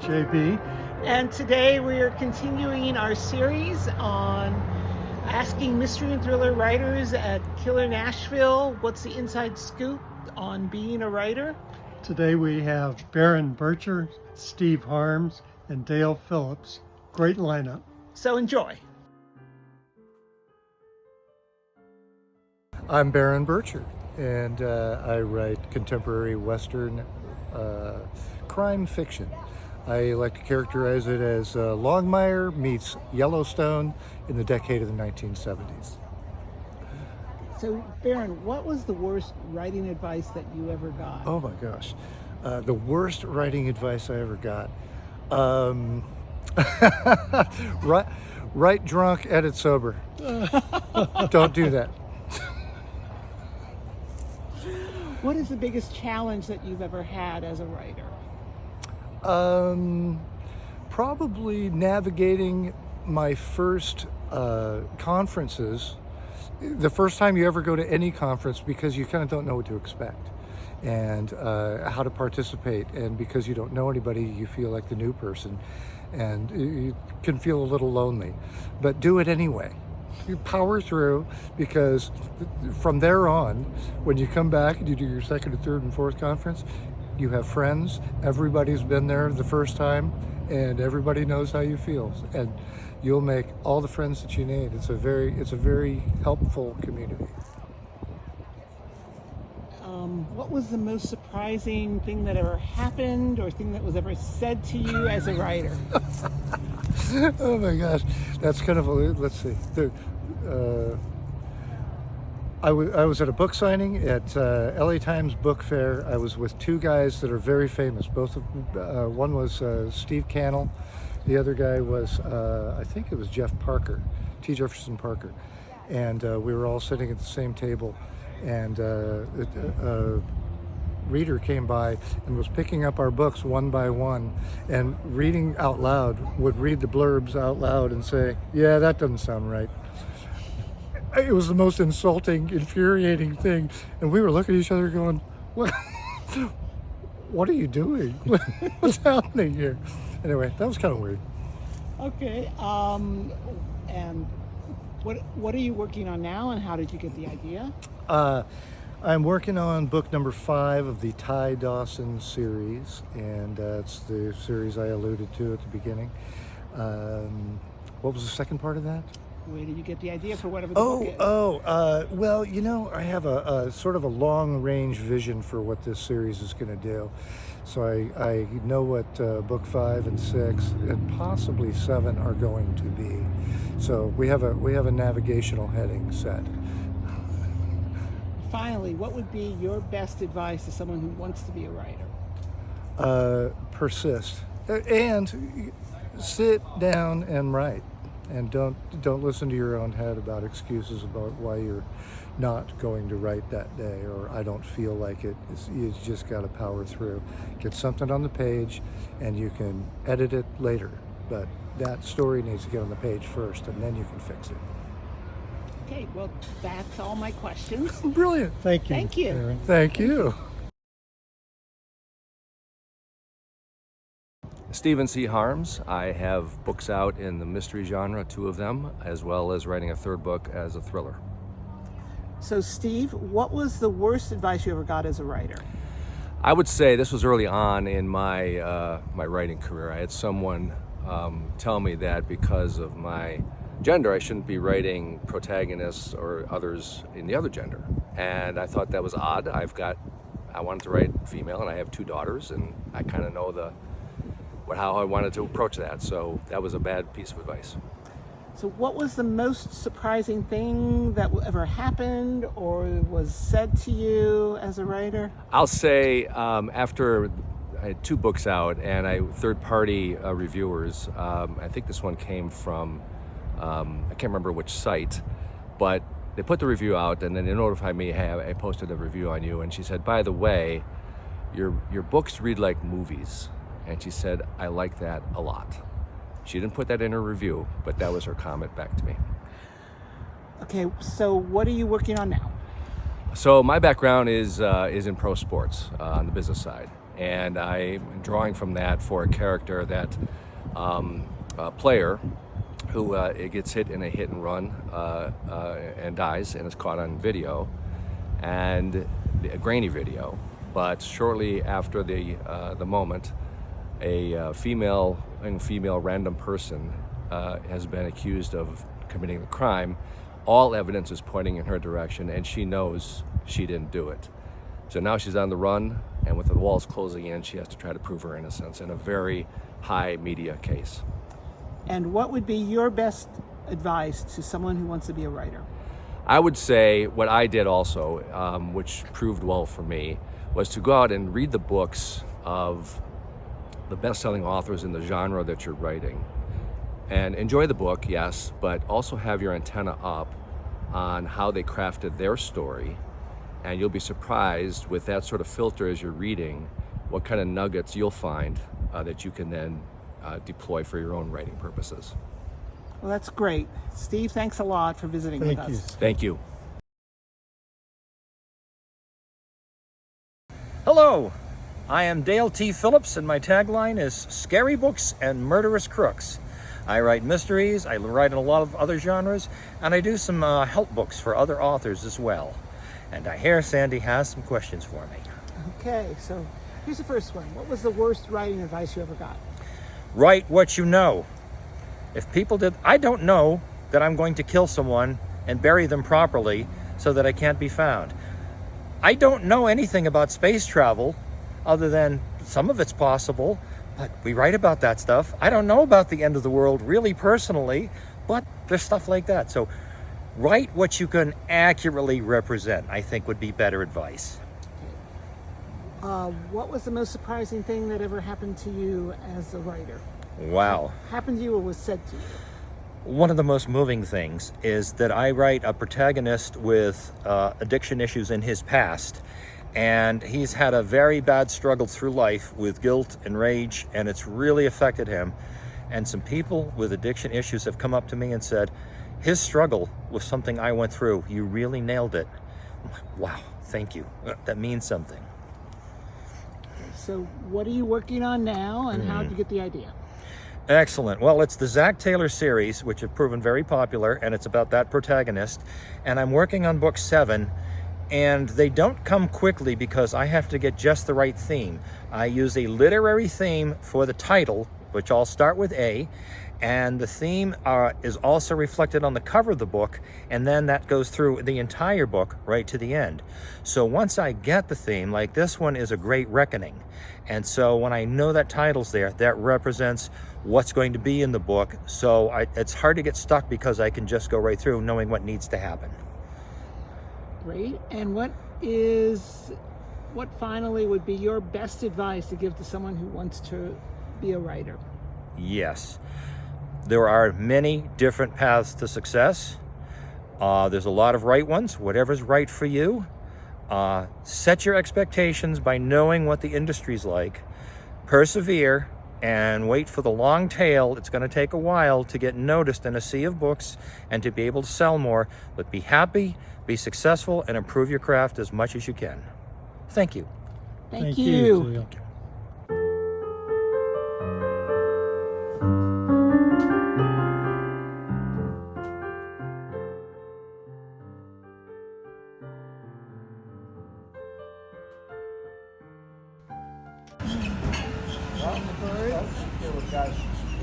JB. And today we are continuing our series on asking mystery and thriller writers at Killer Nashville, what's the inside scoop on being a writer? Today we have Baron Burchard, Steve Harms, and Dale Phillips. Great lineup. So enjoy. I'm Baron Burchard, and I write contemporary Western crime fiction. I like to characterize it as Longmire meets Yellowstone in the decade of the 1970s. So, Baron, what was the worst writing advice that you ever got? Oh my gosh. The worst writing advice I ever got. Write drunk, edit sober. Don't do that. What is the biggest challenge that you've ever had as a writer? Probably navigating my first conferences, the first time you ever go to any conference, because you kind of don't know what to expect and how to participate, and because you don't know anybody, you feel like the new person and you can feel a little lonely, but do it anyway. You power through, because from there on, when you come back and you do your second and third and fourth conference, you have friends, everybody's been there the first time, and everybody knows how you feel, and you'll make all the friends that you need. It's a very helpful community. What was the most surprising thing that ever happened, or thing that was ever said to you as a writer? Oh my gosh, that's kind of let's see. I was at a book signing at LA Times Book Fair. I was with two guys that are very famous. One was Steve Cannell. The other guy was, I think it was Jeff Parker, T. Jefferson Parker. And we were all sitting at the same table. And a reader came by and was picking up our books one by one and reading out loud, would read the blurbs out loud and say, "Yeah, that doesn't sound right." It was the most insulting, infuriating thing. And we were looking at each other going, what are you doing? What's happening here? Anyway, that was kind of weird. Okay, and what are you working on now, and how did you get the idea? I'm working on book number 5 of the Ty Dawson series, and it's the series I alluded to at the beginning. What was the second part of that? Where did you get the idea for whatever the book is? Well, I have a sort of a long-range vision for what this series is going to do. So I know what book 5 and 6 and possibly 7 are going to be. So we have a navigational heading set. Finally, what would be your best advice to someone who wants to be a writer? Persist and sit down and write. And don't listen to your own head about excuses about why you're not going to write that day, or I don't feel like it. You just got to power through. Get something on the page, and you can edit it later. But that story needs to get on the page first, and then you can fix it. Okay, well, that's all my questions. Brilliant. Thank you. Thank you. Baron. Thank you. Stephen C. Harms. I have books out in the mystery genre, 2 of them, as well as writing a 3rd book as a thriller. So, Steve, what was the worst advice you ever got as a writer? I would say this was early on in my my writing career. I had someone tell me that because of my gender, I shouldn't be writing protagonists or others in the other gender. And I thought that was odd. I wanted to write female, and I have 2 daughters, and I kind of know how I wanted to approach that. So that was a bad piece of advice. So what was the most surprising thing that ever happened or was said to you as a writer? I'll say after I had 2 books out and third-party reviewers, I think this one came from, I can't remember which site, but they put the review out and then they notified me, hey, I posted a review on you, and she said, by the way, your books read like movies. And she said, I like that a lot. She didn't put that in her review, but that was her comment back to me. Okay, so what are you working on now? So my background is in pro sports on the business side. And I'm drawing from that for a character that a player who it gets hit in a hit and run and dies, and is caught on video, and a grainy video. But shortly after the moment, a female random person has been accused of committing the crime. All evidence is pointing in her direction, and she knows she didn't do it. So now she's on the run, and with the walls closing in, she has to try to prove her innocence in a very high media case. And what would be your best advice to someone who wants to be a writer? I would say what I did also, which proved well for me, was to go out and read the books of the best-selling authors in the genre that you're writing. And enjoy the book, yes, but also have your antenna up on how they crafted their story. And you'll be surprised with that sort of filter as you're reading what kind of nuggets you'll find that you can then deploy for your own writing purposes. Well, that's great. Steve, thanks a lot for visiting with Thank you. us. Thank you. Hello, I am Dale T. Phillips, and my tagline is Scary Books and Murderous Crooks. I write mysteries, I write in a lot of other genres, and I do some help books for other authors as well. And I hear Sandy has some questions for me. Okay, so here's the first one. What was the worst writing advice you ever got? Write what you know. If people did, I don't know that I'm going to kill someone and bury them properly so that I can't be found. I don't know anything about space travel other than some of it's possible, but we write about that stuff. I don't know about the end of the world really personally, but there's stuff like that. So write what you can accurately represent, I think would be better advice. What was the most surprising thing that ever happened to you as a writer? Wow. Happened to you or was said to you? One of the most moving things is that I write a protagonist with addiction issues in his past, and he's had a very bad struggle through life with guilt and rage, and it's really affected him. And some people with addiction issues have come up to me and said, his struggle was something I went through. You really nailed it. I'm like, wow, thank you. That means something. So what are you working on now, and how did you get the idea? Excellent. Well, it's the Zack Taylor series, which have proven very popular, and it's about that protagonist. And I'm working on book 7, and they don't come quickly because I have to get just the right theme. I use a literary theme for the title, which all start with A, and the theme is also reflected on the cover of the book, and then that goes through the entire book right to the end. So once I get the theme, like this one is a great reckoning, and so when I know that title's there, that represents what's going to be in the book. So it's hard to get stuck because I can just go right through knowing what needs to happen. Great. And what finally would be your best advice to give to someone who wants to be a writer? Yes. There are many different paths to success. There's a lot of right ones, whatever's right for you. Set your expectations by knowing what the industry's like. Persevere and wait for the long tail. It's going to take a while to get noticed in a sea of books and to be able to sell more, but be happy, be successful, and improve your craft as much as you can. Thank you. Thank you. Dale. On the bird.